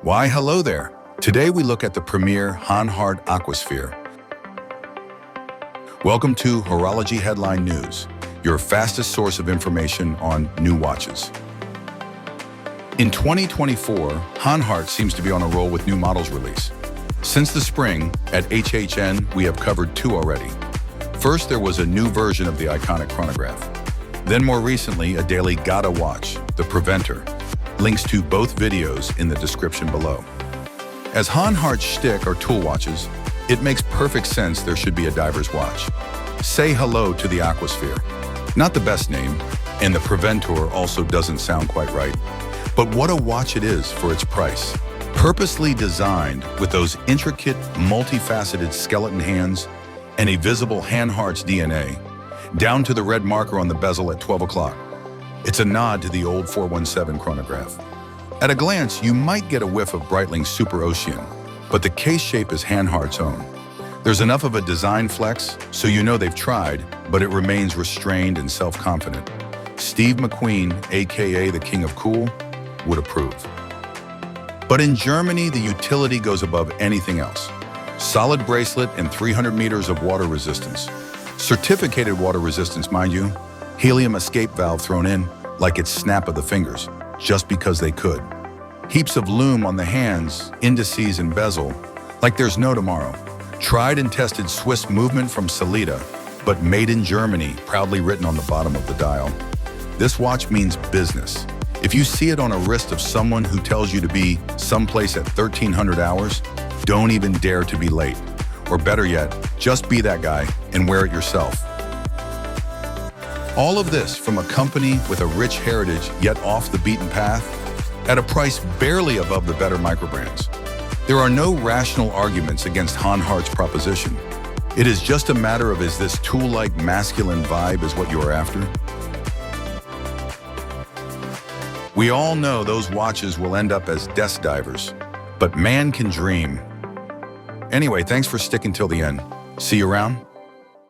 Why, hello there. Today we look at the premier Hanhart Aquasphere. Welcome to Horology Headline News, your fastest source of information on new watches. In 2024, Hanhart seems to be on a roll with new models release. Since the spring, at HHN, we have covered 2 already. First, there was a new version of the iconic chronograph. Then more recently, a daily gotta watch, the Preventor. Links to both videos in the description below. As Hanhart's shtick are tool watches, it makes perfect sense there should be a diver's watch. Say hello to the Aquasphere. Not the best name, and the Preventor also doesn't sound quite right. But what a watch it is for its price. Purposely designed with those intricate, multifaceted skeleton hands and a visible Hanhart's DNA, down to the red marker on the bezel at 12 o'clock. It's a nod to the old 417 chronograph. At a glance, you might get a whiff of Breitling's Super Ocean, but the case shape is Hanhart's own. There's enough of a design flex, so you know they've tried, but it remains restrained and self-confident. Steve McQueen, aka the King of Cool, would approve. But in Germany, the utility goes above anything else. Solid bracelet and 300 meters of water resistance. Certificated water resistance, mind you. Helium escape valve thrown in like it's snap of the fingers, just because they could. Heaps of lume on the hands, indices, and bezel, like there's no tomorrow. Tried and tested Swiss movement from Salida, but made in Germany, proudly written on the bottom of the dial. This watch means business. If you see it on a wrist of someone who tells you to be someplace at 1300 hours, don't even dare to be late. Or better yet, just be that guy and wear it yourself. All of this from a company with a rich heritage yet off the beaten path, at a price barely above the better microbrands. There are no rational arguments against Hanhart's proposition. It is just a matter of, is this tool-like masculine vibe is what you are after? We all know those watches will end up as desk divers, but man can dream. Anyway, thanks for sticking till the end. See you around.